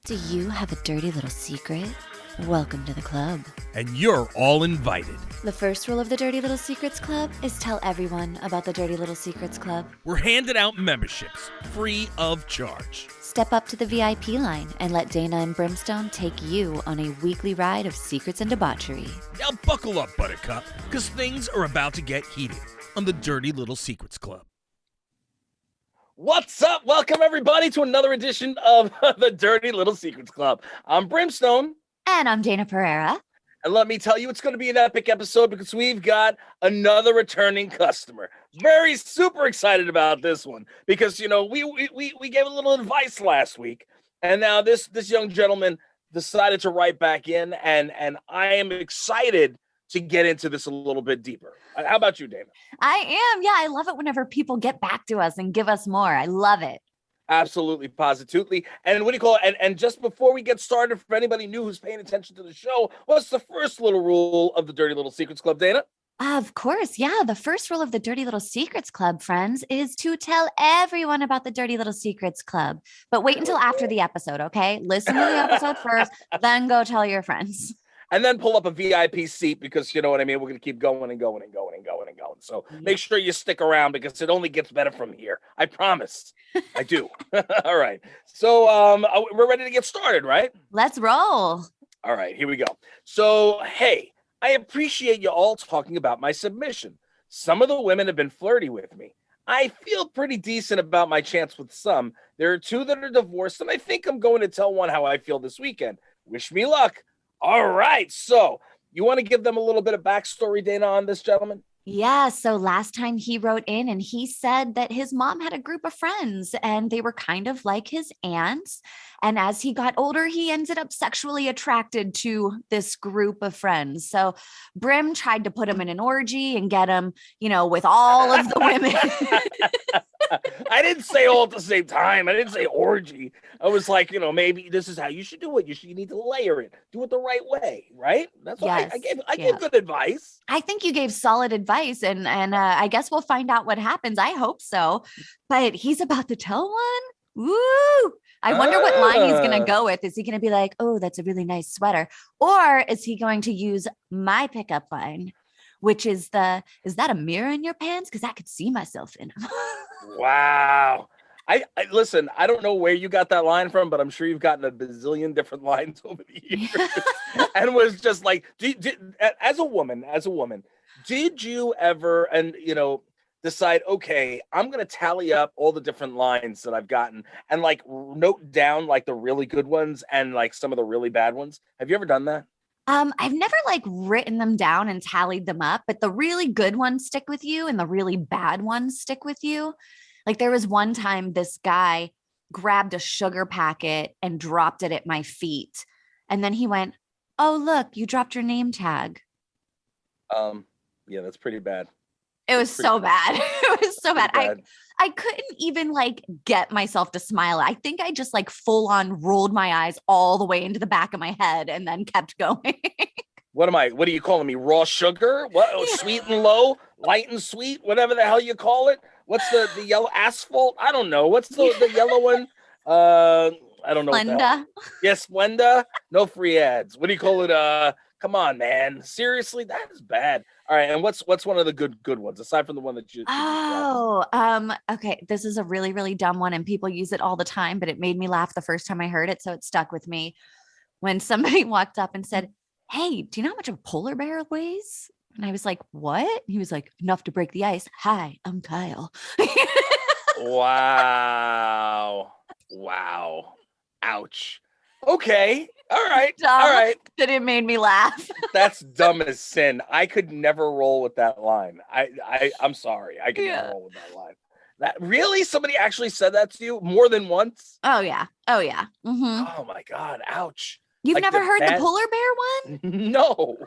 Do you have a dirty little secret? Welcome to the club. And you're all invited. The first rule of the Dirty Little Secrets Club is tell everyone about the Dirty Little Secrets Club. We're handing out memberships, free of charge. Step up to the VIP line and let Dayna and Brimstone take you on a weekly ride of secrets and debauchery. Now buckle up, Buttercup, because things are about to get heated on the Dirty Little Secrets Club. What's up? Welcome, everybody, to another edition of the Dirty Little Secrets Club. I'm Brimstone. And I'm Dayna Pereira. And let me tell you, it's going to be an epic episode because we've got another returning customer. Very super excited about this one because, you know, we gave a little advice last week. And now this young gentleman decided to write back in. And I am excited to get into this a little bit deeper. How about you, Dayna? I am. Yeah, I love it whenever people get back to us and give us more. I love it. Absolutely, positively. And what do you call it? And just before we get started, for anybody new who's paying attention to the show, what's the first little rule of the Dirty Little Secrets Club, Dayna? Of course. Yeah. The first rule of the Dirty Little Secrets Club, friends, is to tell everyone about the Dirty Little Secrets Club. But wait until after the episode, okay? Listen to the episode first, then go tell your friends. And then pull up a VIP seat because, you know what I mean, we're going to keep going and going and going and going and going. So make sure you stick around because it only gets better from here. I promise. I do. All right. So we're ready to get started, right? Let's roll. All right, here we go. So, hey, I appreciate you all talking about my submission. Some of the women have been flirty with me. I feel pretty decent about my chance with some. There are two that are divorced, and I think I'm going to tell one how I feel this weekend. Wish me luck. All right, so you want to give them a little bit of backstory, Dayna, on this gentleman? Yeah, so last time he wrote in and he said that his mom had a group of friends and they were kind of like his aunts. And as he got older, he ended up sexually attracted to this group of friends. So Brim tried to put him in an orgy and get him, you know, with all of the women. I didn't say all at the same time. I didn't say orgy. I was like, you know, maybe this is how you should do it. You need to layer it. Do it the right way, right? That's what I gave good advice. I think you gave solid advice, and I guess we'll find out what happens. I hope so. But he's about to tell one. Woo! I wonder what line he's going to go with. Is he going to be like, oh, that's a really nice sweater? Or is he going to use my pickup line, which is is that a mirror in your pants? Because I could see myself in them. Wow. I listen, I don't know where you got that line from, but I'm sure you've gotten a bazillion different lines over the years. And was just like, as a woman, did you ever, and you know, decide, okay, I'm going to tally up all the different lines that I've gotten and like note down like the really good ones and like some of the really bad ones? Have you ever done that? I've never like written them down and tallied them up, but the really good ones stick with you and the really bad ones stick with you. Like there was one time this guy grabbed a sugar packet and dropped it at my feet. And then he went, oh, look, you dropped your name tag. Yeah, that's pretty bad. It was so bad. It was so bad. I couldn't even like get myself to smile. I think I just like full on rolled my eyes all the way into the back of my head and then kept going. What are you calling me? Raw sugar? What? Oh, sweet and low, light and sweet, whatever the hell you call it. What's the yellow asphalt? I don't know. What's the yellow one? I don't know. Splenda. Yes, Splenda. No free ads. What do you call it? Come on, man. Seriously, that is bad. All right, and what's one of the good ones aside from the one that you? Okay. This is a really, really dumb one, and people use it all the time, but it made me laugh the first time I heard it, so it stuck with me. When somebody walked up and said, "Hey, do you know how much a polar bear weighs?" And I was like, "What?" He was like, "Enough to break the ice." Hi, I'm Kyle. Wow. Ouch. Okay. All right. Dumb, all right. That it made me laugh. That's dumb as sin. I could never roll with that line. I'm sorry. I could never roll with that line. That really? Somebody actually said that to you more than once? Oh yeah. Mm-hmm. Oh my God. Ouch. You've like never heard the polar bear one? No.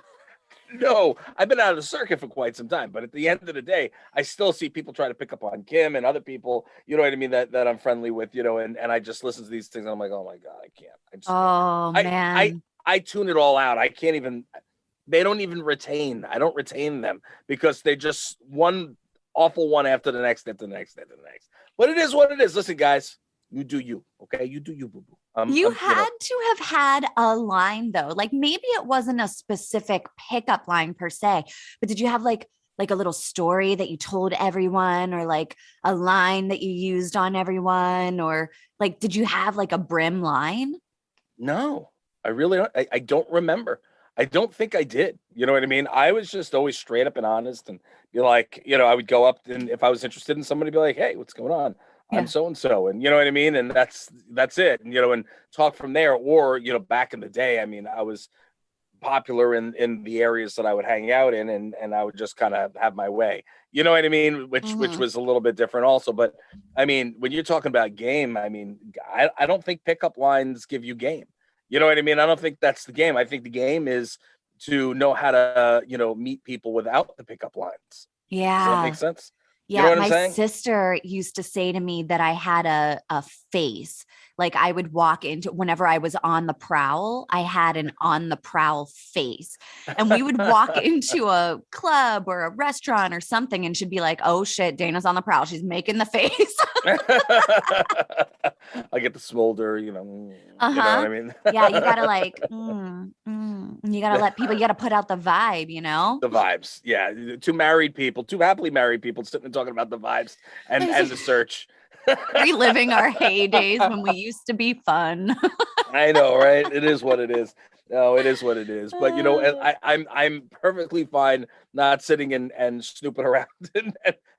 I've been out of the circuit for quite some time, but at the end of the day, I still see people try to pick up on Kim and other people, you know what I mean, that I'm friendly with, you know, and I just listen to these things and I'm like, oh my God, I can't. Man. I tune it all out. I can't even, they don't even retain. I don't retain them because they just one awful one after the next. But it is what it is. Listen, guys, You do you, okay? You do you, boo boo. You had to have had a line though. Like maybe it wasn't a specific pickup line per se, but did you have like a little story that you told everyone, or like a line that you used on everyone, or like did you have like a brim line? No, I really don't. I don't remember. I don't think I did. You know what I mean? I was just always straight up and honest and be like, I would go up and if I was interested in somebody, be like, hey, what's going on? I'm Yeah. so and so, and you know what I mean, and that's it, and and talk from there. Or back in the day, I mean, I was popular in the areas that I would hang out in, and I would just kind of have my way. You know what I mean? Which was a little bit different also. But I mean, when you're talking about game, I mean, I don't think pickup lines give you game. You know what I mean? I don't think that's the game. I think the game is to know how to meet people without the pickup lines. Yeah. Does that make sense? Yeah, you know what my I'm saying? sister used to say to me that I had a face. Like I would walk into, whenever I was on the prowl, I had an on the prowl face. And we would walk into a club or a restaurant or something and she'd be like, oh shit, Dayna's on the prowl. She's making the face. I get the smolder, you know what I mean? Yeah, you gotta like, you gotta let people, you gotta put out the vibe, The vibes. Yeah. Two happily married people sitting and talking about the vibes and the search. Reliving our heydays when we used to be fun. I know, right? It is what it is. No, it is what it is. But I'm perfectly fine not sitting and snooping around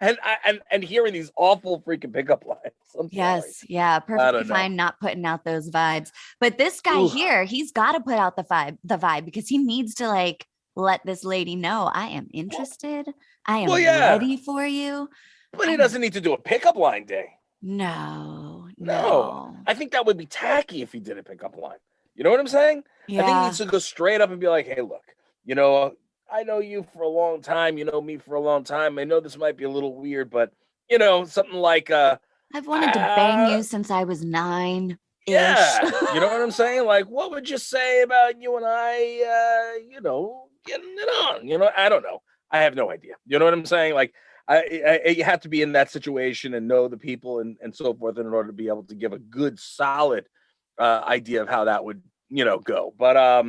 and hearing these awful freaking pickup lines. Yes, yeah, perfectly fine not putting out those vibes. But this guy here, he's got to put out the vibe because he needs to like let this lady know I am interested. I am ready for you. But he doesn't need to do a pickup line day. No. I think that would be tacky if he did a pickup line. You know what I'm saying? Yeah. I think he needs to go straight up and be like, hey, look, I know you for a long time. You know me for a long time. I know this might be a little weird, but, something like... I've wanted to bang you since I was 9. Yeah. You know what I'm saying? Like, what would you say about you and I, getting it on? I don't know. I have no idea. You know what I'm saying? Like, you have to be in that situation and know the people and so forth in order to be able to give a good, solid idea of how that would, go. But I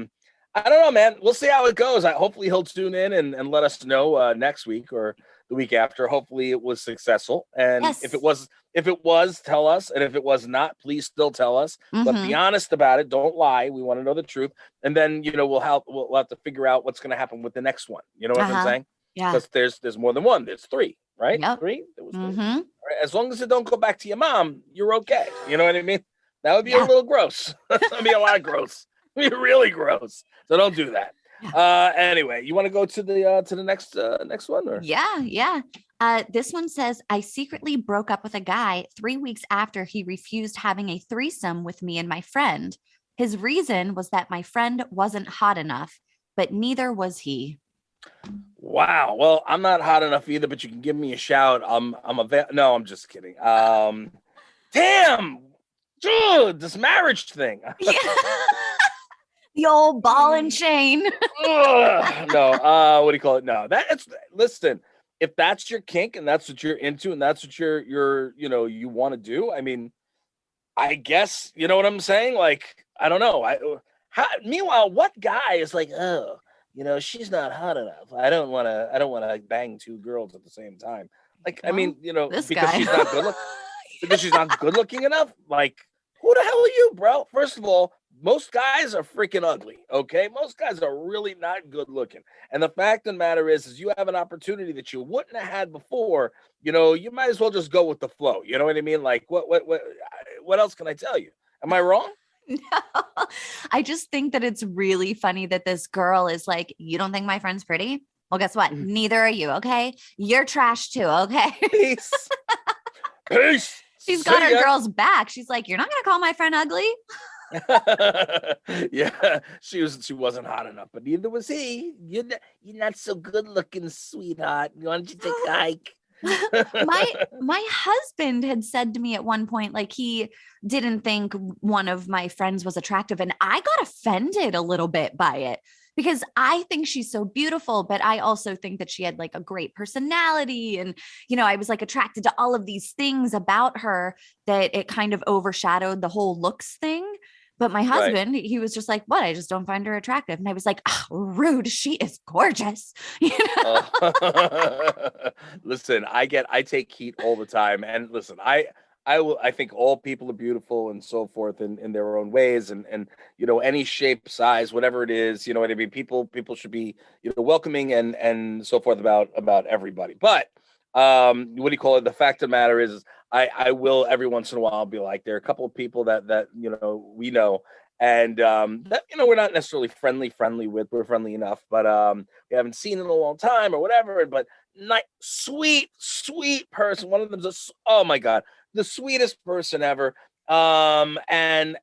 don't know, man. We'll see how it goes. Hopefully he'll tune in and let us know next week or the week after. Hopefully it was successful. And if it was, tell us. And if it was not, please still tell us. But be honest about it. Don't lie. We want to know the truth. And then, we'll have to figure out what's going to happen with the next one. You know what I'm saying? Yeah. Because there's more than one. There's 3, right? Yep. 3? There was 3. Right? As long as it don't go back to your mom, you're okay. You know what I mean? That would be a little gross. That would be a lot gross. It would be really gross. So don't do that. Yeah. Anyway, you want to go to the next one? Or? Yeah. This one says, I secretly broke up with a guy 3 weeks after he refused having a threesome with me and my friend. His reason was that my friend wasn't hot enough, but neither was he. Wow. Well, I'm not hot enough either, but you can give me a shout. No, I'm just kidding. Damn, dude, this marriage thing. The old ball and chain. No, what do you call it? No, listen. If that's your kink and that's what you're into and that's what you're you want to do, I mean, I guess you know what I'm saying. Like, I don't know. Meanwhile, what guy is like, oh, she's not hot enough. I don't want to bang 2 girls at the same time. Like, well, I mean, because she's not good looking. Because she's not good looking enough. Like, who the hell are you, bro? First of all, most guys are freaking ugly. Okay, most guys are really not good looking. And the fact of the matter is you have an opportunity that you wouldn't have had before. You might as well just go with the flow. You know what I mean? Like, what else can I tell you? Am I wrong? No, I just think that it's really funny that this girl is like, you don't think my friend's pretty? Well, guess what? Neither are you. Okay. You're trash too. Okay. Peace. Peace. She's got her girl's back. She's like, you're not going to call my friend ugly. Yeah, she wasn't hot enough, but neither was he. You're not so good looking, sweetheart. Why don't you take a hike? my husband had said to me at one point, like, he didn't think one of my friends was attractive, and I got offended a little bit by it because I think she's so beautiful, but I also think that she had like a great personality. And, I was like attracted to all of these things about her that it kind of overshadowed the whole looks thing. But my Right. husband, he was just like, what? I just don't find her attractive. And I was like, oh, rude. She is gorgeous. Listen, I take heat all the time. And listen, I think all people are beautiful and so forth in their own ways. And any shape, size, whatever it is, you know what I mean? People should be, welcoming and so forth about everybody. But what do you call it? The fact of the matter is I will every once in a while be like, there are a couple of people that we know, and that we're not necessarily friendly with. We're friendly enough, but we haven't seen in a long time or whatever. But sweet person. One of them's oh my god, the sweetest person ever. And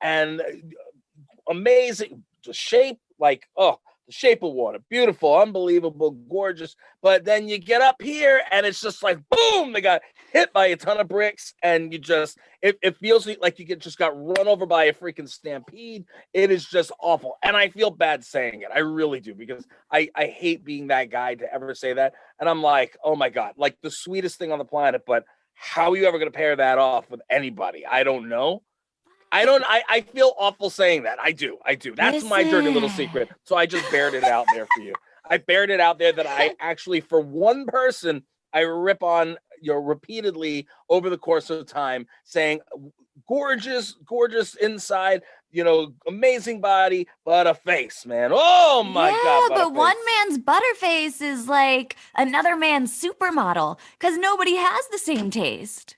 amazing shape, like, oh, the shape of water, beautiful, unbelievable, gorgeous. But then you get up here and it's just like boom, they got hit by a ton of bricks, and you just it feels like you just got run over by a freaking stampede. It is just awful, and I feel bad saying it. I really do, because I hate being that guy to ever say that. And I'm like, oh my god, like the sweetest thing on the planet, but how are you ever going to pair that off with anybody? I don't know. I feel awful saying that. I do. That's my dirty little secret. So I just bared it out there for you. I bared it out there that I actually, for one person, I rip on, repeatedly over the course of time, saying gorgeous inside, amazing body, but a face, man. Oh my God. But one man's butterface is like another man's supermodel, because nobody has the same taste.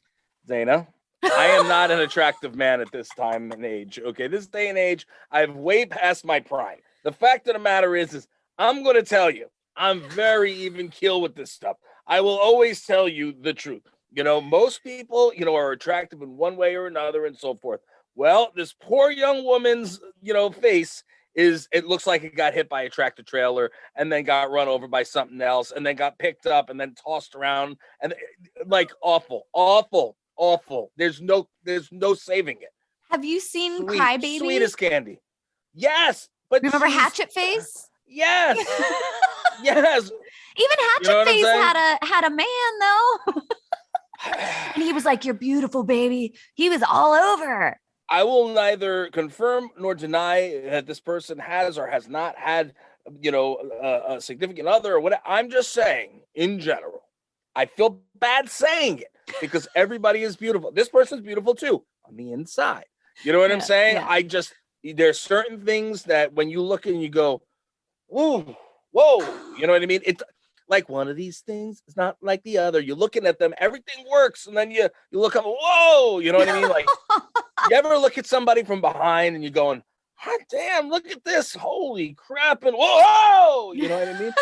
Dayna, I am not an attractive man at this time and age. Okay, this day and age, I've way past my prime. The fact of the matter is I'm going to tell you, I'm very even keel with this stuff. I will always tell you the truth. Most people, are attractive in one way or another and so forth. Well, this poor young woman's, face it looks like it got hit by a tractor trailer and then got run over by something else and then got picked up and then tossed around, and like awful. There's no saving it. Have you seen Crybaby? Sweet as candy. Yes, but remember Hatchet Face? Yes. Yes. Even Hatchet Face had a man though. And he was like, "You're beautiful, baby." He was all over. I will neither confirm nor deny that this person has or has not had, a significant other or whatever. I'm just saying, in general, I feel bad saying it because everybody is beautiful. This person's beautiful too on the inside. You know what I'm saying? Yeah. There's certain things that when you look and you go, ooh, whoa, you know what I mean? It's like one of these things is not like the other. You're looking at them, everything works, and then you look up, whoa, you know what I mean? Like, you ever look at somebody from behind and you're going, hot damn, look at this, holy crap, and whoa, you know what I mean?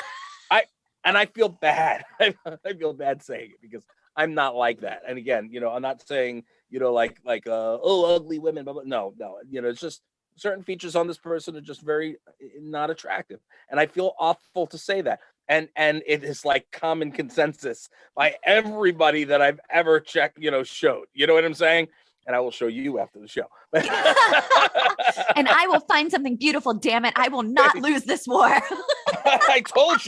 I feel bad. I feel bad saying it because I'm not like that. And again, I'm not saying, like ugly women, but no, it's just certain features on this person are just very not attractive. And I feel awful to say that. And it is like common consensus by everybody that I've ever checked, showed. You know what I'm saying? And I will show you after the show. And I will find something beautiful, damn it. I will not lose this war. I told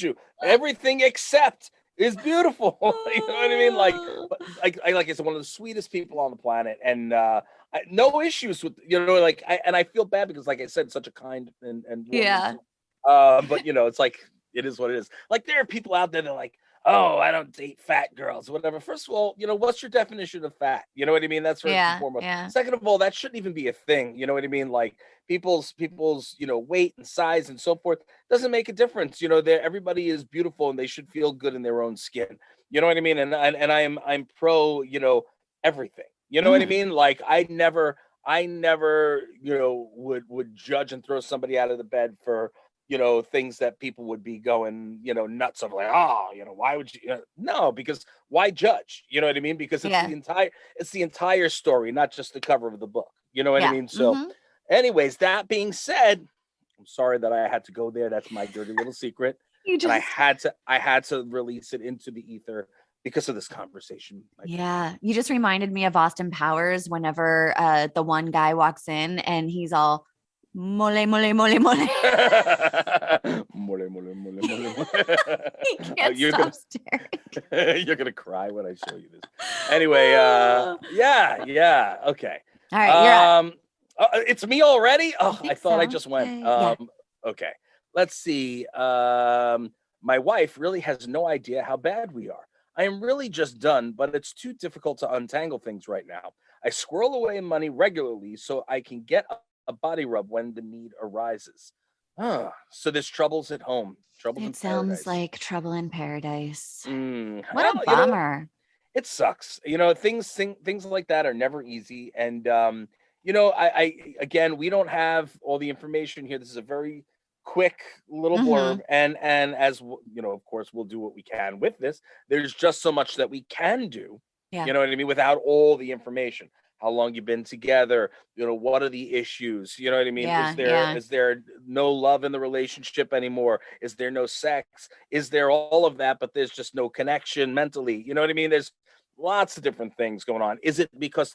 you. Everything except is beautiful. You know what I mean? Like I said, one of the sweetest people on the planet, and no issues with, I feel bad because, like I said, such a kind and yeah. But it's like, it is what it is. Like, there are people out there that are like, oh, I don't date fat girls, whatever. First of all, what's your definition of fat? You know what I mean? That's first and foremost. Yeah. Second of all, that shouldn't even be a thing. You know what I mean? Like, people's weight and size and so forth doesn't make a difference. Everybody is beautiful and they should feel good in their own skin. You know what I mean? And I'm pro, everything. You know what I mean? Like, I never, would judge and throw somebody out of the bed for, things that people would be going, nuts of, like, oh, why would you? No, because why judge? You know what I mean? Because it's the entire story, not just the cover of the book. You know what I mean? So anyways, that being said, I'm sorry that I had to go there. That's my dirty little secret. And I had to release it into the ether because of this conversation. Yeah. You just reminded me of Austin Powers whenever the one guy walks in and he's all, Mole, mole, mole, mole. Mole, mole, mole, mole, mole. He can't stop staring. You're gonna cry when I show you this. Anyway, yeah, okay. All right, you're up. It's me already. Oh, I thought I so. just went. Yeah. Okay, let's see. My wife really has no idea how bad we are. I am really just done, but it's too difficult to untangle things right now. I squirrel away money regularly so I can get a body rub when the need arises. So there's troubles at home. Troubles in It sounds paradise. like trouble in paradise. What Well, a bummer. it sucks. Things like that are never easy. And I again, we don't have all the information here. This is a very quick little blurb, and as of course, we'll do what we can with this. There's just so much that we can do. Yeah. You know what I mean? Without all the information. How long you've been together, what are the issues? You know what I mean? Yeah, is there no love in the relationship anymore? Is there no sex? Is there all of that, but there's just no connection mentally? You know what I mean? There's lots of different things going on. Is it because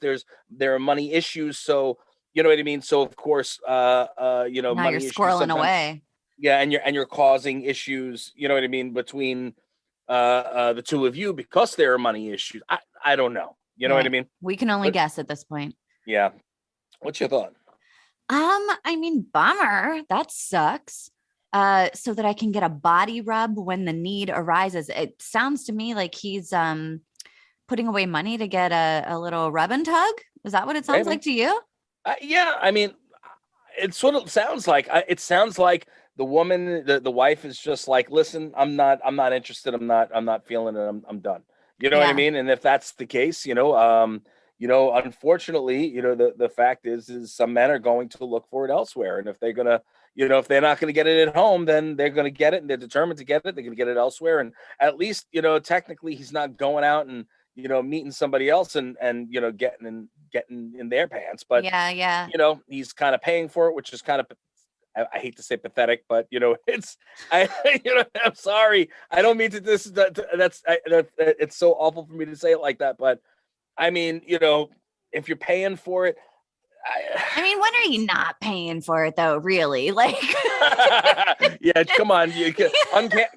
there are money issues? So, you know what I mean? So of course, now money you're issues squirreling away. Yeah, and you're causing issues, you know what I mean, between the two of you because there are money issues. I don't know. You know what I mean? We can only guess at this point. Yeah. What's your thought? I mean, bummer. That sucks. So that I can get a body rub when the need arises. It sounds to me like he's putting away money to get a little rub and tug. Is that what it sounds like to you? Yeah. I mean, it sort of sounds like the woman, the wife is just like, listen, I'm not interested. I'm not feeling it. I'm done. You know what I mean? And if that's the case, unfortunately, the fact is some men are going to look for it elsewhere. And if they're gonna, if they're not going to get it at home, then they're going to get it, and they're determined to get it. They're going to get it elsewhere. And at least, technically, he's not going out and meeting somebody else and getting in their pants. But yeah, he's kind of paying for it, which is kind of. I hate to say pathetic, but it's I'm sorry. I don't mean to it's so awful for me to say it like that, but I mean, if you're paying for it, I mean, when are you not paying for it though? Really? Like, yeah, come on, you can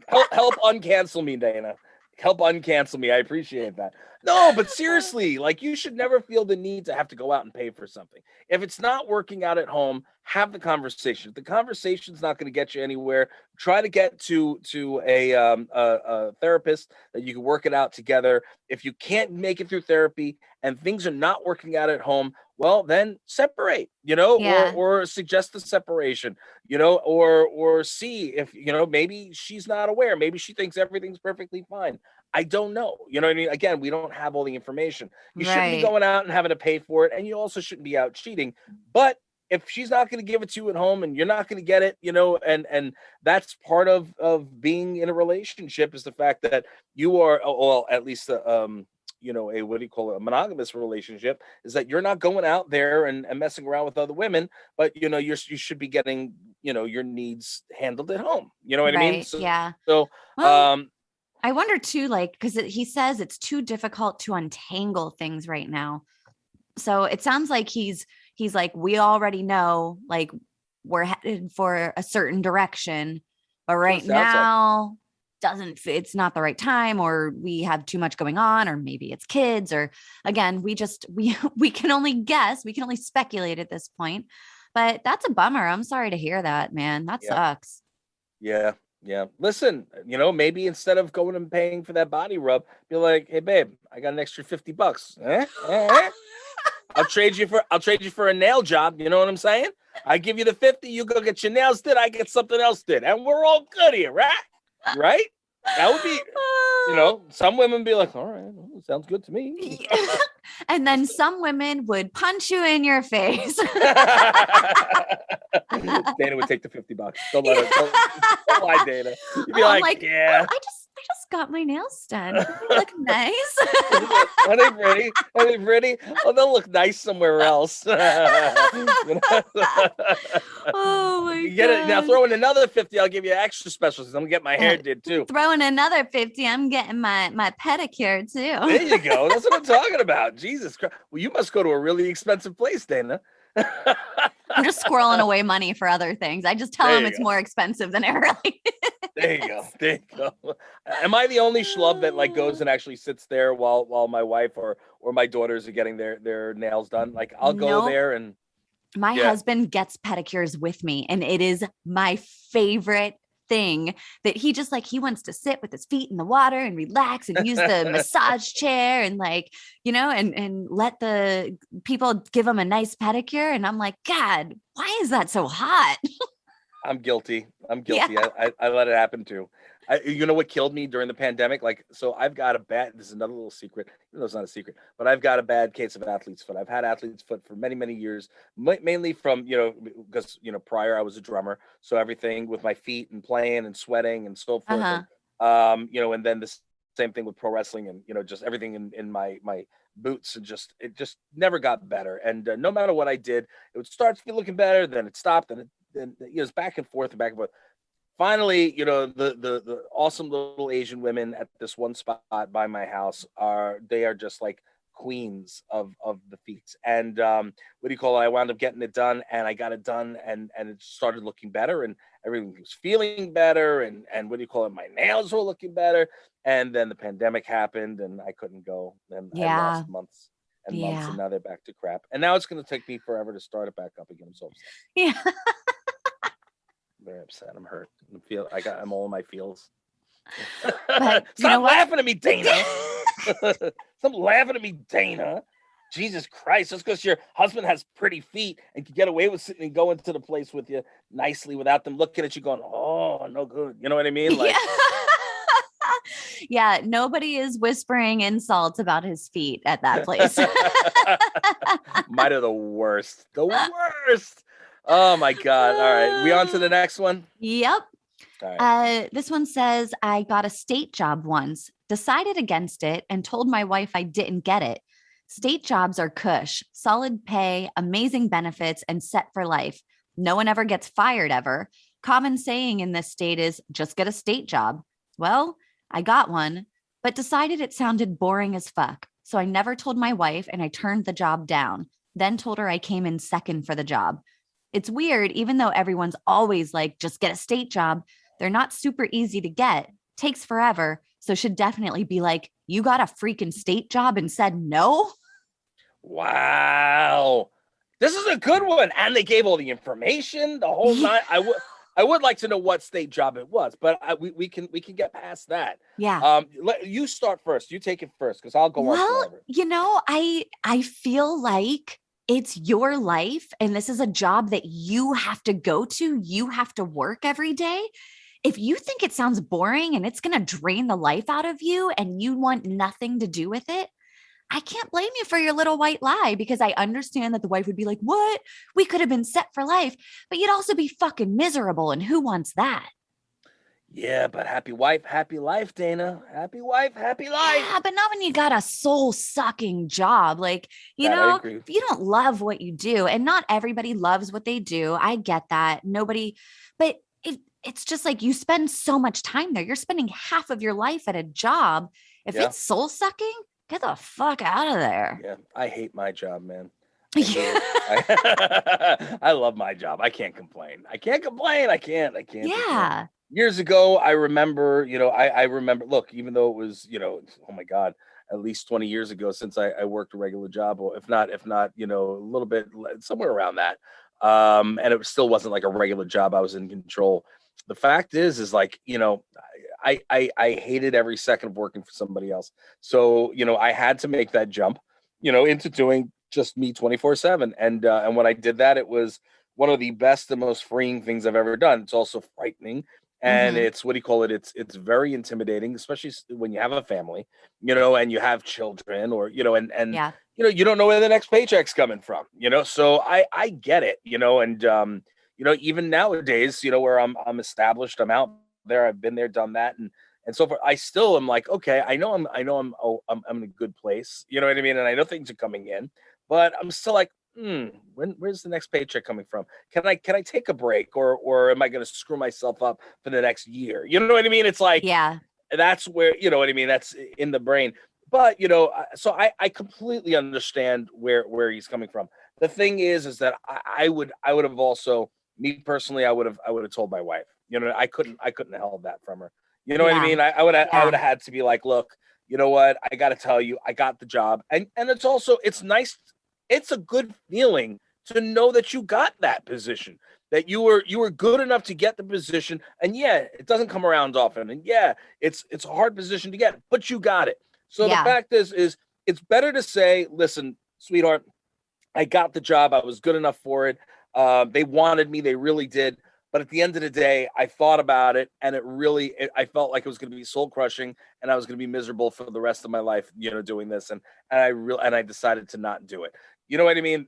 help uncancel me, Dayna. Help uncancel me. I appreciate that. No, but seriously, like you should never feel the need to have to go out and pay for something. If it's not working out at home, have the conversation. If the conversation's not going to get you anywhere, try to get to a therapist that you can work it out together. If you can't make it through therapy and things are not working out at home, well, then separate, or suggest a separation, or see if, maybe she's not aware. Maybe she thinks everything's perfectly fine. I don't know. You know what I mean? Again, we don't have all the information. You shouldn't be going out and having to pay for it. And you also shouldn't be out cheating. But if she's not going to give it to you at home and you're not going to get it, and that's part of being in a relationship is the fact that you are, well, at least, a what do you call it? A monogamous relationship is that you're not going out there and messing around with other women, but, you should be getting, your needs handled at home. You know what I mean? So, yeah. So, well, I wonder too, like, because he says it's too difficult to untangle things right now. So it sounds like he's like, we already know, like, we're headed for a certain direction, but right now it's not the right time, or we have too much going on, or maybe it's kids, or again, we can only guess, we can only speculate at this point. But that's a bummer. I'm sorry to hear that, man. That sucks. Yeah. Yeah. Listen, maybe instead of going and paying for that body rub, be like, hey babe, I got an extra $50. I'll trade you for a nail job. You know what I'm saying? I give you the 50, you go get your nails did, I get something else did. And we're all good here, right? Right? That would be, some women be like, all right, well, sounds good to me. And then some women would punch you in your face. Dayna would take the $50. Don't let her. Don't lie, Dayna. You'd be like, yeah. I just got my nails done. They look nice. Are they pretty? Are they pretty? Oh, they'll look nice somewhere else. Oh my God. Get it now. Throw in another 50. I'll give you extra specials. I'm gonna get my hair did too. Throw in another 50. I'm getting my pedicure too. There you go. That's what I'm talking about. Jesus Christ. Well, you must go to a really expensive place, Dayna. I'm just squirreling away money for other things. I just tell There him you it's go. more expensive than it really is. There you go. There you go. Am I the only schlub that like goes and actually sits there while my wife or my daughters are getting their nails done? Like I'll go Nope. there and My yeah. husband gets pedicures with me, and it is my favorite thing that he wants to sit with his feet in the water and relax and use the massage chair and and let the people give him a nice pedicure. And I'm like, God, why is that so hot? I'm guilty. Yeah. I let it happen too. You know what killed me during the pandemic? Like, so I've got this is another little secret. Even though it's not a secret, but I've got a bad case of athlete's foot. I've had athlete's foot for many, many years, mainly from, because, prior I was a drummer. So everything with my feet and playing and sweating and so forth. Uh-huh. And, and then the same thing with pro wrestling and, just everything in my boots and it just never got better. And no matter what I did, it would start to be looking better. Then it stopped and it's back and forth and back and forth. Finally, the awesome little Asian women at this one spot by my house are just like queens of the feet. And what do you call it? I wound up getting it done, and I got it done, and it started looking better, and everything was feeling better, and what do you call it? My nails were looking better, and then the pandemic happened, and I couldn't go, and I lost months and months, and now they're back to crap, and now it's going to take me forever to start it back up again. I'm so upset. Yeah. Very upset. I'm hurt. I'm all in my feels. But Stop laughing at me, Dayna. Stop laughing at me, Dayna. Jesus Christ, just because your husband has pretty feet and can get away with sitting and going to the place with you nicely without them looking at you going, oh, no good. You know what I mean? Like, yeah, nobody is whispering insults about his feet at that place. Mine are the worst. The worst. Oh my God. All right. We on to the next one? Yep. All right. This one says, I got a state job once, decided against it, and told my wife I didn't get it. State jobs are cush, solid pay, amazing benefits, and set for life. No one ever gets fired ever. Common saying in this state is just get a state job. Well, I got one, but decided it sounded boring as fuck. So I never told my wife and I turned the job down, then told her I came in second for the job. It's weird, even though everyone's always like, just get a state job. They're not super easy to get, takes forever. So should definitely be like, you got a freaking state job and said no? Wow. This is a good one. And they gave all the information, the whole night. I would like to know what state job it was, but we can get past that. Yeah. You start first. You take it first, because I'll go on forever. I feel like it's your life, and this is a job that you have to go to. You have to work every day. If you think it sounds boring and it's going to drain the life out of you and you want nothing to do with it, I can't blame you for your little white lie, because I understand that the wife would be like, what? We could have been set for life, but you'd also be fucking miserable. And who wants that? Yeah, but happy wife, happy life, Dayna. Happy wife, happy life. Yeah, but not when you got a soul-sucking job. Like, if you don't love what you do, and not everybody loves what they do. I get that. Nobody, but it's just like you spend so much time there. You're spending half of your life at a job. If it's soul-sucking, get the fuck out of there. Yeah, I hate my job, man. Yeah. I love my job. I can't complain. I can't. Yeah. Years ago, I remember, I remember, look, even though it was, oh my God, at least 20 years ago since I worked a regular job, or if not, a little bit, somewhere around that. And it still wasn't like a regular job. I was in control. The fact is like, I hated every second of working for somebody else. So, I had to make that jump, into doing just me 24/7. And when I did that, it was one of the best and most freeing things I've ever done. It's also frightening. And it's, what do you call it? It's very intimidating, especially when you have a family, and you have children, or, and you don't know where the next paycheck's coming from, so I get it, and, even nowadays, where I'm established, I'm out there, I've been there, done that. And so forth. I still am like, okay, I know I'm in a good place. You know what I mean? And I know things are coming in, but I'm still like, where's the next paycheck coming from? Can I take a break, or am I going to screw myself up for the next year? You know what I mean? It's like, that's where, you know what I mean? That's in the brain. But, so I completely understand where he's coming from. the thing is that I would have also, me personally, I would have told my wife. You know, I couldn't have held that from her. You know what I Yeah. mean? I would have Yeah. had to be like, look, you know what? I got to tell you, I got the job, and it's also, it's nice. It's a good feeling to know that you got that position, that you were good enough to get the position. And yeah, it doesn't come around often. And yeah, it's a hard position to get, but you got it. So the Yeah. fact is it's better to say, listen, sweetheart, I got the job. I was good enough for it. They wanted me. They really did. But at the end of the day, I thought about it, and I felt like it was going to be soul crushing, and I was going to be miserable for the rest of my life, you know, doing this. And I decided to not do it. You know what I mean?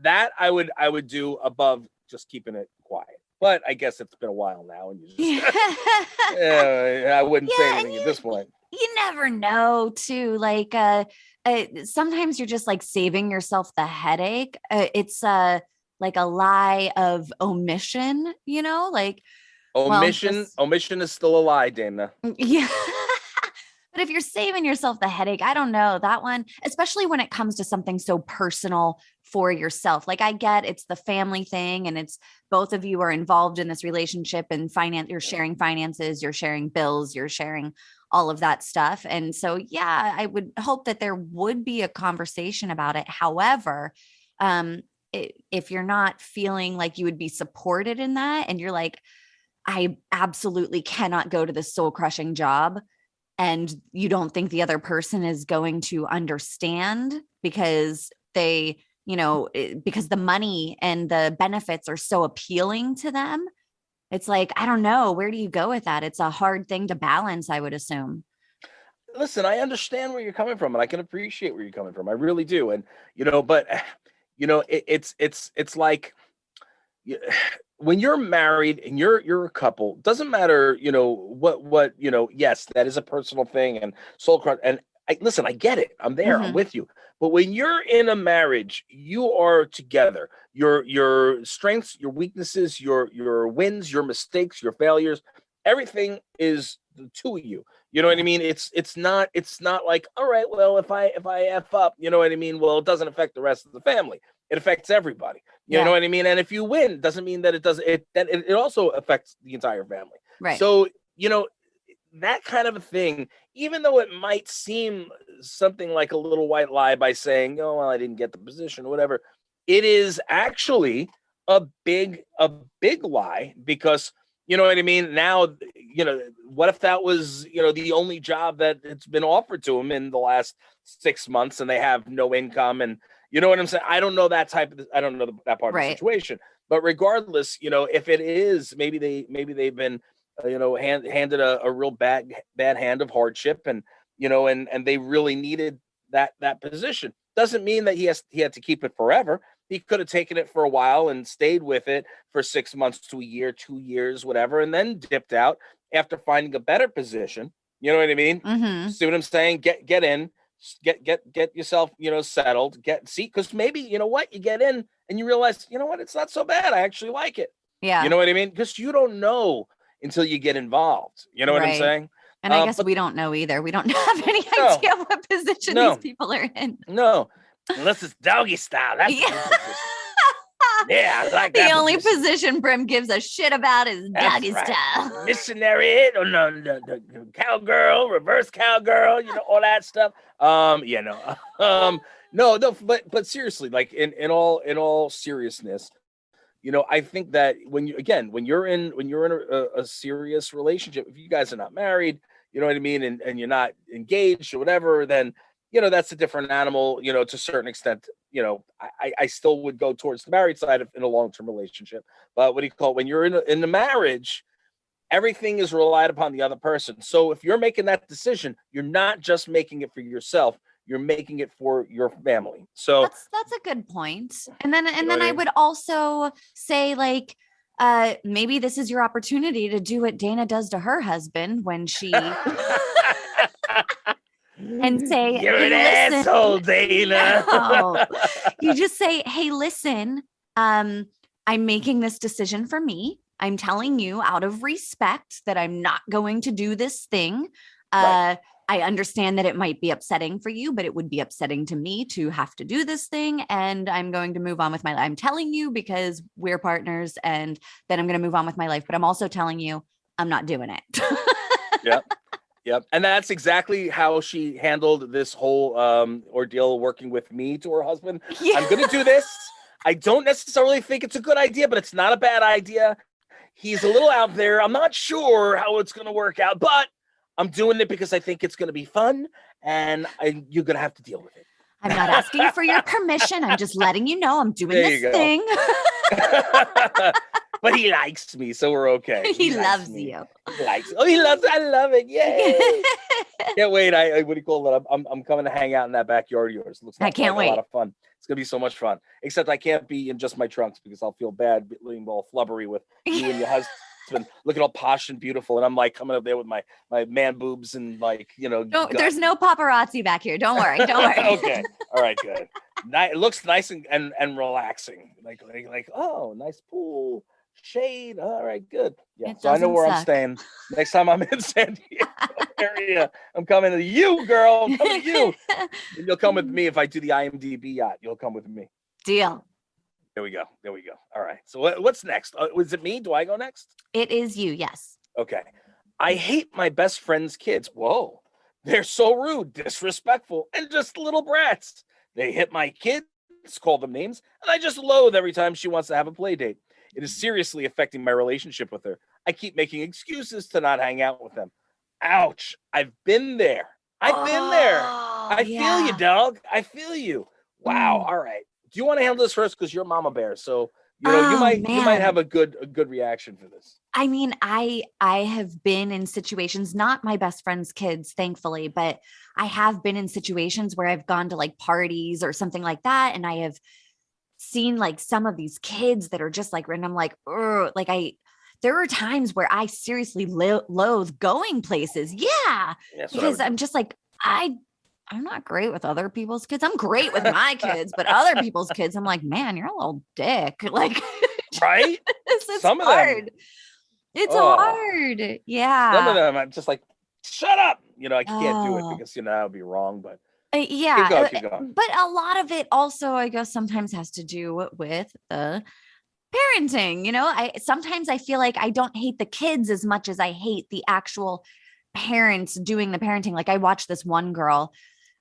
That I would do above just keeping it quiet. But I guess it's been a while now, and you just I wouldn't say anything at this point. You never know, too. Like, sometimes you're just like saving yourself the headache. It's like a lie of omission, you know, like Omission is still a lie, Dayna. Yeah. But if you're saving yourself the headache, I don't know that one, especially when it comes to something so personal for yourself. Like, I get it's the family thing, and it's both of you are involved in this relationship, and you're sharing finances, you're sharing bills, you're sharing all of that stuff. And so, yeah, I would hope that there would be a conversation about it. However, if you're not feeling like you would be supported in that, and you're like, I absolutely cannot go to this soul crushing job, and you don't think the other person is going to understand because they, you know, because the money and the benefits are so appealing to them. It's like, I don't know, where do you go with that? It's a hard thing to balance, I would assume. Listen, I understand where you're coming from, and I can appreciate where you're coming from. I really do. And you know, but you know, it's like, when you're married and you're a couple, doesn't matter, you know, what, you know, yes, that is a personal thing, and soul crush. And listen, I get it. I'm there. I'm with you. But when you're in a marriage, you are together. Your strengths, your weaknesses, your wins, your mistakes, your failures, everything is the two of you. You know what I mean? It's not like, all right, well, if I F up, you know what I mean? Well, it doesn't affect the rest of the family. It affects everybody. You know what I mean? And if you win, doesn't mean that it also affects the entire family. Right. So, you know, that kind of a thing, even though it might seem something like a little white lie by saying, oh, well, I didn't get the position or whatever, it is actually a big lie, because, you know what I mean? Now, you know, what if that was, you know, the only job that it's been offered to them in the last 6 months, and they have no income, and you know what I'm saying? I don't know that I don't know that part of the situation, but regardless, you know, if it is, maybe they've been, you know, handed a real bad hand of hardship, and, you know, and they really needed that position. Doesn't mean that he had to keep it forever. He could have taken it for a while and stayed with it for 6 months to a year, 2 years, whatever, and then dipped out after finding a better position. You know what I mean? See what I'm saying? Get in. Get yourself, you know, settled, because maybe, you know what, you get in and you realize, you know what, it's not so bad. I actually like it. Yeah. You know what I mean? Because you don't know until you get involved. You know what I'm saying? And I guess we don't know either. We don't have any idea what position these people are in. No, unless it's doggy style. That's yeah, I like that. The only position Brim gives a shit about is doggy style. Missionary, no, cowgirl, reverse cowgirl, you know, all that stuff. No, but seriously, like in all seriousness, you know, I think that when you're in a serious relationship, if you guys are not married, you know what I mean, and you're not engaged or whatever, then, you know, that's a different animal, you know, to a certain extent. You know, I still would go towards the married side in a long-term relationship. But what do you call it? When you're in the marriage, everything is relied upon the other person. So if you're making that decision, you're not just making it for yourself, you're making it for your family. So that's a good point. And then I would also say, like, maybe this is your opportunity to do what Dayna does to her husband when she and say, you're an asshole, Dayna. No. You just say, hey, listen, I'm making this decision for me. I'm telling you out of respect that I'm not going to do this thing. I understand that it might be upsetting for you, but it would be upsetting to me to have to do this thing. And I'm going to move on with my life. I'm telling you because we're partners, and then I'm going to move on with my life. But I'm also telling you I'm not doing it. Yep. Yep. And that's exactly how she handled this whole ordeal working with me to her husband. Yeah. I'm going to do this. I don't necessarily think it's a good idea, but it's not a bad idea. He's a little out there. I'm not sure how it's going to work out, but I'm doing it because I think it's going to be fun, and you're going to have to deal with it. I'm not asking for your permission. I'm just letting you know I'm doing this thing. But he likes me, so we're okay. He loves you. He likes. Oh, he loves. I love it. Yay! Can't wait. What do you call it? I'm coming to hang out in that backyard of yours. Looks like I can't wait. A lot of fun. It's gonna be so much fun. Except I can't be in just my trunks because I'll feel bad being all flubbery with you and your husband looking all posh and beautiful, and I'm like coming up there with my man boobs and like, you know. There's no paparazzi back here. Don't worry. Don't worry. Okay. All right. Good. It looks nice and relaxing. Like oh, nice pool. Shade. All right, good. Yeah, so I know where I'm staying. Next time I'm in San Diego area, I'm coming to you, girl. I'm coming to you. And you'll come with me if I do the IMDb yacht. You'll come with me. Deal. There we go. All right. So what's next? Was it me? Do I go next? It is you. Yes. Okay. I hate my best friend's kids. Whoa. They're so rude, disrespectful, and just little brats. They hit my kids, call them names, and I just loathe every time she wants to have a play date. It is seriously affecting my relationship with her. I keep making excuses to not hang out with them. Ouch. I've been there. I feel you, dog. I feel you. Wow. All right. Do you want to handle this first? Because you're Mama Bear. So, you might have a good reaction for this. I mean, I have been in situations, not my best friend's kids, thankfully, but I have been in situations where I've gone to like parties or something like that. And I have seen like some of these kids that are just like, and I'm like, there are times where I seriously loathe going places. Yeah. Because I'm just like, I'm not great with other people's kids. I'm great with my kids, but other people's kids, I'm like, man, you're a little dick. Like, right? It's some hard. It's hard. Yeah. Some of them, I'm just like, shut up. I can't do it because, that would be wrong, but. Yeah, keep going. But a lot of it also, I guess, sometimes has to do with the parenting. Sometimes I feel like I don't hate the kids as much as I hate the actual parents doing the parenting. Like I watched this one girl,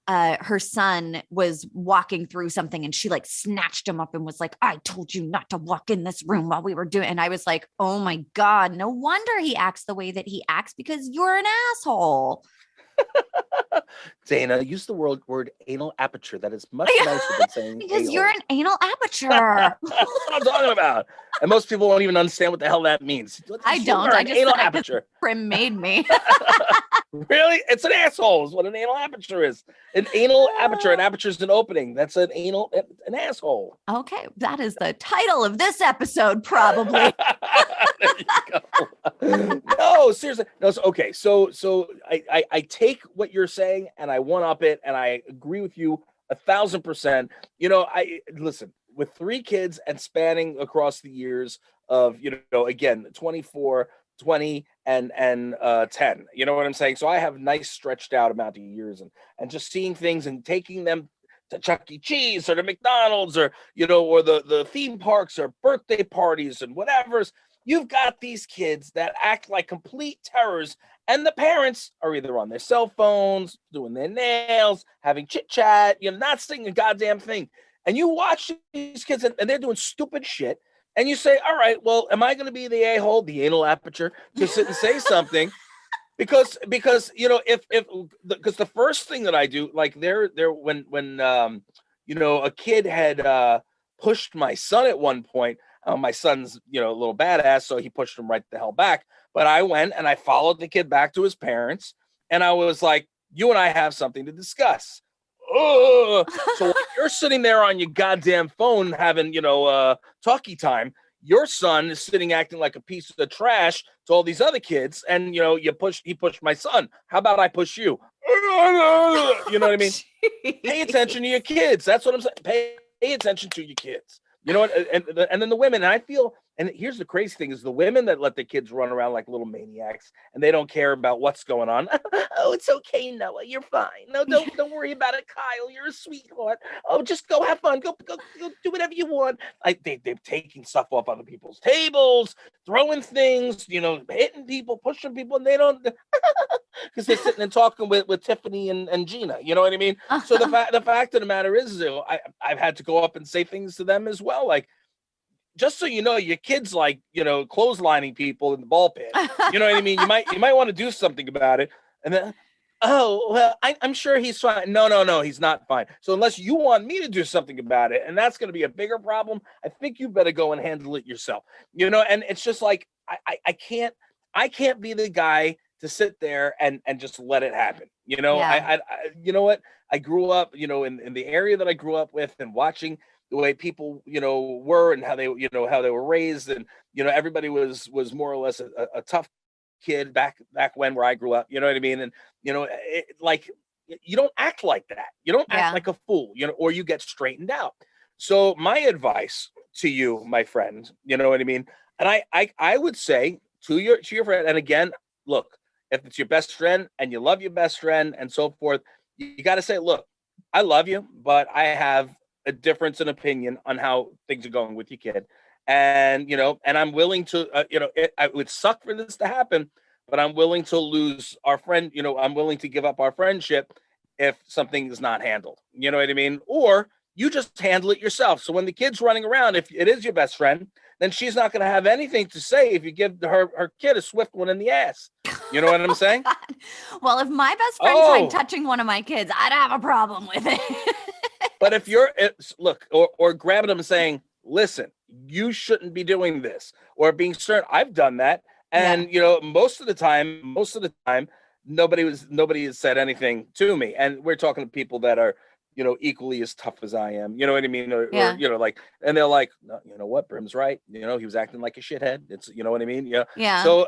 her son was walking through something and she like snatched him up and was like, I told you not to walk in this room while we were doing it. And I was like, oh my God, no wonder he acts the way that he acts because you're an asshole. Dayna, use the word anal aperture. That is much nicer than saying because anal. You're an anal aperture. That's what I'm talking about. And most people won't even understand what the hell that means. I don't. I just anal said aperture. Prim made me. Really? It's an asshole is what an anal aperture is. An anal aperture. An aperture is an opening. That's an asshole. Okay. That is the title of this episode, probably. There you go. No, seriously. No, okay. So I take what you're saying and I one up it and I agree with you 1,000%. I listen with 3 kids and spanning across the years of, again, 24, 20 and 10. You know what I'm saying? So I have nice stretched out amount of years and just seeing things and taking them to Chuck E. Cheese or to McDonald's or, or the theme parks or birthday parties and whatever's. You've got these kids that act like complete terrors, and the parents are either on their cell phones, doing their nails, having chit chat, not saying a goddamn thing. And you watch these kids and they're doing stupid shit. And you say, all right, well, am I going to be the a-hole, the anal aperture, to sit and say something? Because if the first thing that I do, like when a kid had pushed my son at one point. My son's, a little badass, so he pushed him right the hell back. But I went and I followed the kid back to his parents, and I was like, you and I have something to discuss. So while you're sitting there on your goddamn phone having, talkie time, your son is sitting acting like a piece of trash to all these other kids, and, he pushed my son. How about I push you? You know what I mean? Pay attention to your kids. That's what I'm saying. Pay attention to your kids. You know what? And then the women, and I feel And here's the crazy thing is the women that let the kids run around like little maniacs and they don't care about what's going on. Oh, it's okay, Noah. You're fine. No, don't worry about it, Kyle. You're a sweetheart. Oh, just go have fun. Go do whatever you want. Like they're taking stuff off other people's tables, throwing things, hitting people, pushing people, and they don't because they're sitting and talking with Tiffany and Gina. You know what I mean? So the fact of the matter is, I've had to go up and say things to them as well, like, just so you know, your kid's like, clotheslining people in the ball pit. You know what I mean? You might want to do something about it. And then, oh, well, I'm sure he's fine. No, he's not fine. So unless you want me to do something about it, and that's going to be a bigger problem, I think you better go and handle it yourself. And it's just like, I can't be the guy to sit there and just let it happen. Yeah. You know what? I grew up, in the area that I grew up with and watching the way people, were and how they were raised. And, everybody was more or less a tough kid back when where I grew up, you know what I mean? And, like, you don't act like that. You don't act like a fool, or you get straightened out. So my advice to you, my friend, you know what I mean? And I would say to your friend, and again, look, if it's your best friend and you love your best friend and so forth, you got to say, look, I love you, but I have a difference in opinion on how things are going with your kid. And, and I'm willing to, it would suck for this to happen, but I'm willing to lose our friend. I'm willing to give up our friendship if something is not handled. You know what I mean? Or you just handle it yourself. So when the kid's running around, if it is your best friend, then she's not going to have anything to say if you give her kid a swift one in the ass. You know what I'm saying? Well, if my best friend tried touching one of my kids, I'd have a problem with it. But if you're or grabbing them and saying, listen, you shouldn't be doing this, or being stern, I've done that. And, most of the time, nobody has said anything to me. And we're talking to people that are, equally as tough as I am. You know what I mean? Or like, and they're like, no, you know what? Brim's right. He was acting like a shithead. It's, you know what I mean? Yeah. Yeah. So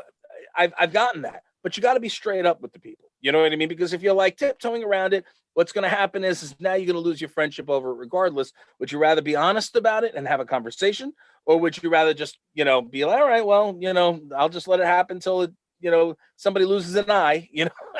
I've gotten that, but you got to be straight up with the people. You know what I mean? Because if you're like tiptoeing around it, what's going to happen is now you're going to lose your friendship over it regardless. Would you rather be honest about it and have a conversation? Or would you rather just, be like, all right, well, I'll just let it happen until it, somebody loses an eye,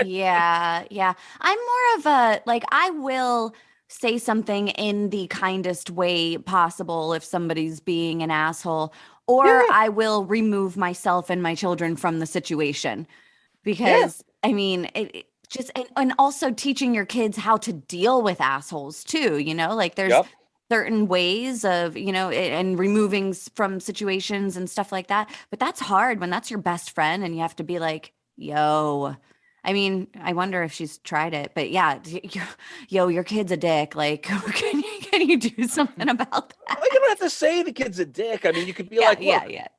Yeah. I'm more of a, like, I will say something in the kindest way possible if somebody's being an asshole, or I will remove myself and my children from the situation. Because I mean, it just, and also teaching your kids how to deal with assholes too, like there's certain ways of, and removing from situations and stuff like that. But that's hard when that's your best friend and you have to be like, yo, I mean, I wonder if she's tried it, but yeah, your kid's a dick. Like, can you do something about that? You don't have to say the kid's a dick. I mean, you could be like,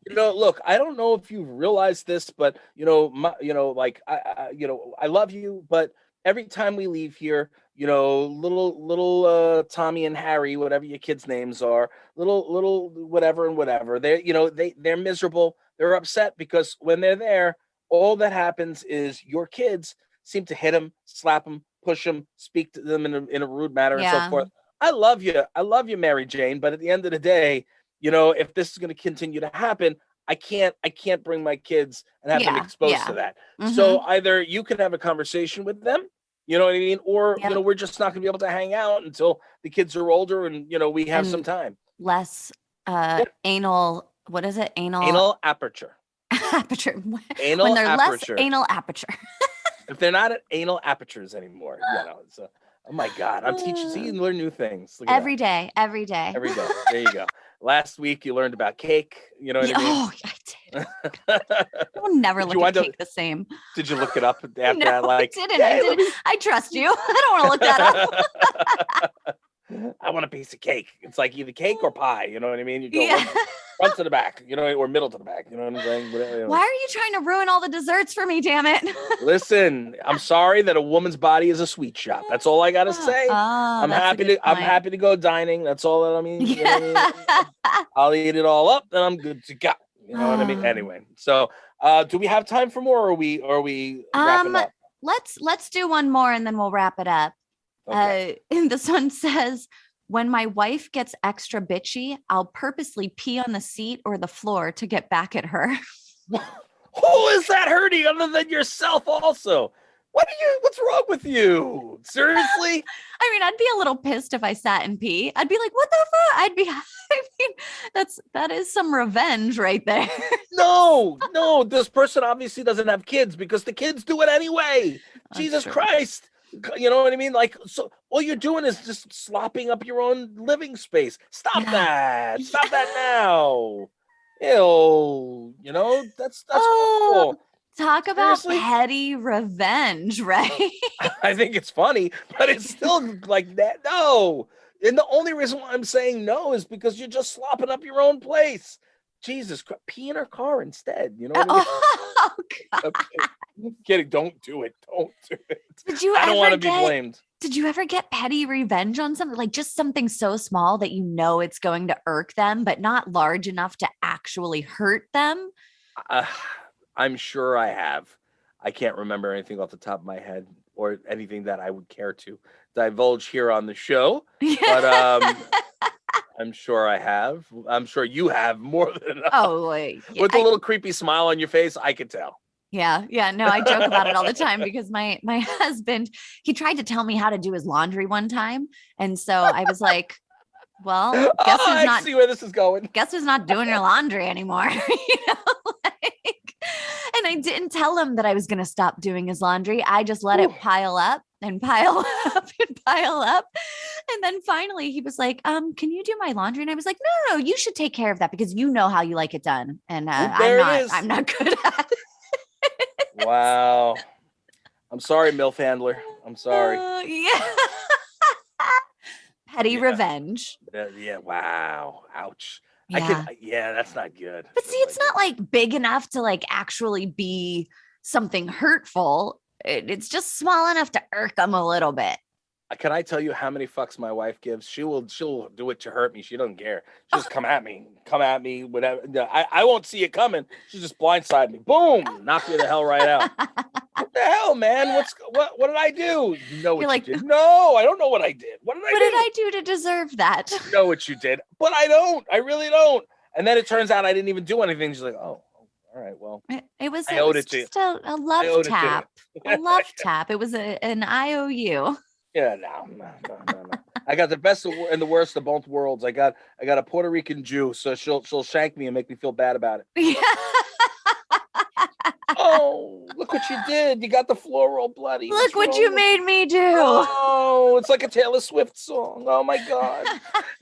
look, I don't know if you realize this, but I love you, but every time we leave here, little Tommy and Harry, whatever your kids' names are, little whatever, they're miserable. They're upset because when they're there, all that happens is your kids seem to hit them, slap them, push them, speak to them in a rude manner and so forth. I love you, Mary Jane. But at the end of the day, if this is going to continue to happen, I can't bring my kids and have them exposed to that. Mm-hmm. So either you can have a conversation with them, you know what I mean? Or, we're just not going to be able to hang out until the kids are older and, we have some time. Less anal, what is it? Anal aperture. Aperture. Anal when they're aperture. Less anal aperture. If they're not at anal apertures anymore, so oh my God, I'm teaching. See, you learn new things. Every day. Every day. There you go. Last week you learned about cake. You know what I mean? Oh, I did. I'll never look at cake the same. Did you look it up after no, that? Like, I didn't. I trust you. I don't want to look that up. I want a piece of cake. It's like either cake or pie. You know what I mean? You go front to the back, or middle to the back. You know what I'm saying? Why are you trying to ruin all the desserts for me? Damn it! Listen, I'm sorry that a woman's body is a sweet shop. That's all I gotta say. I'm happy to go dining. That's all that I mean. You know what I mean? I'll eat it all up, and I'm good to go. You know what I mean? Anyway, so do we have time for more, or are we wrapping up? Let's do one more, and then we'll wrap it up. Okay. And this one says, when my wife gets extra bitchy, I'll purposely pee on the seat or the floor to get back at her. Who is that hurting other than yourself also? What's wrong with you? Seriously? I mean, I'd be a little pissed if I sat and pee. I'd be like, what the fuck? I mean, that is some revenge right there. No, this person obviously doesn't have kids because the kids do it anyway. That's Jesus true. Christ. You know what I mean? Like, so all you're doing is just slopping up your own living space. Stop that. Stop that now. Ew. You know, that's horrible. Talk about Seriously? petty revenge, right? I think it's funny, but it's still like that. No. And the only reason why I'm saying no is because you're just slopping up your own place. Jesus Christ. Pee in her car instead. You know what I mean? Oh, God. Okay. Kidding. Don't do it. Don't do it. I don't want to be blamed. Did you ever get petty revenge on something, like just something so small that you know it's going to irk them, but not large enough to actually hurt them? I'm sure I have. I can't remember anything off the top of my head or anything that I would care to divulge here on the show. But I'm sure I have. I'm sure you have more than enough. Oh, wait. With a little creepy smile on your face, I could tell. Yeah. No, I joke about it all the time because my husband, he tried to tell me how to do his laundry one time. And so I was like, well, guess who's I see where this is going. Guess who's not doing your laundry anymore? And I didn't tell him that I was going to stop doing his laundry. I just let it pile up and pile up and pile up. And then finally he was like, can you do my laundry? And I was like, no, you should take care of that because you know how you like it done. And I'm not good at it. Wow. I'm sorry, MILF handler. I'm sorry. Yeah. Petty revenge. Yeah. Wow. Ouch. Yeah. That's not good. But see, it's not like big enough to like actually be something hurtful. It's just small enough to irk them a little bit. Can I tell you how many fucks my wife gives? She'll do it to hurt me. She doesn't care. She'll just come at me, whatever. I won't see it coming. She'll just blindside me. Boom, knock me the hell right out. What the hell, man? What did I do? You know what you did? No, I don't know what I did. What did I do to deserve that? You know what you did, but I don't. I really don't. And then it turns out I didn't even do anything. She's like, oh, all right, well, it was just a love tap. A love tap. It was an IOU. Yeah, no. I got the best and the worst of both worlds. I got a Puerto Rican Jew, so she'll shank me and make me feel bad about it. Yeah. Oh, look what you did. You got the floor all bloody. Look what you made me do. Oh, it's like a Taylor Swift song. Oh, my God.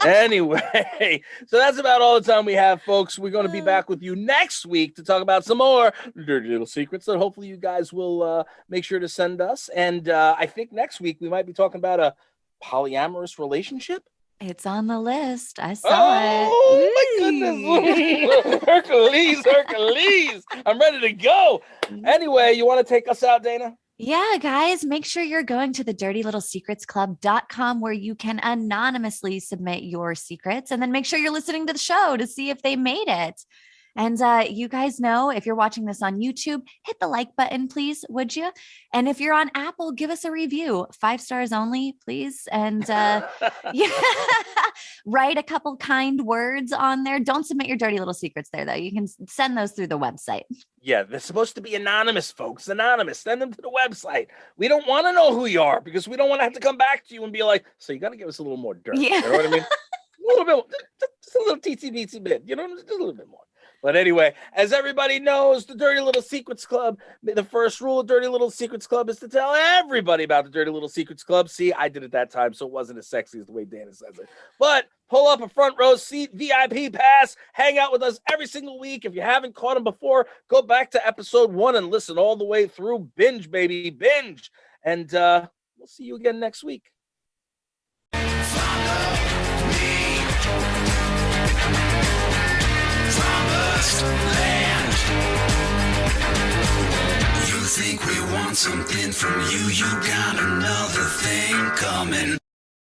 Anyway, so that's about all the time we have, folks. We're going to be back with you next week to talk about some more dirty little secrets that hopefully you guys will make sure to send us. And I think next week we might be talking about a polyamorous relationship. It's on the list. I saw it. Oh, my goodness. Hercules. I'm ready to go. Anyway, you want to take us out, Dayna? Yeah, guys, make sure you're going to the dirtylittlesecretsclub.com where you can anonymously submit your secrets. And then make sure you're listening to the show to see if they made it. And you guys know, if you're watching this on YouTube, hit the like button, please, would you? And if you're on Apple, give us a review. 5 stars only, please. And write a couple kind words on there. Don't submit your dirty little secrets there, though. You can send those through the website. Yeah, they're supposed to be anonymous, folks. Anonymous. Send them to the website. We don't want to know who you are because we don't want to have to come back to you and be like, so you got to give us a little more dirt. Yeah. You know what I mean? A little bit, just a little teensy bit, you know, just a little bit more. But anyway, as everybody knows, the Dirty Little Secrets Club, the first rule of Dirty Little Secrets Club is to tell everybody about the Dirty Little Secrets Club. See, I did it that time, so it wasn't as sexy as the way Dayna says it. But pull up a front row seat, VIP pass, hang out with us every single week. If you haven't caught them before, go back to episode 1 and listen all the way through. Binge, baby, binge. And we'll see you again next week. Land. You think we want something from you, you got another thing coming.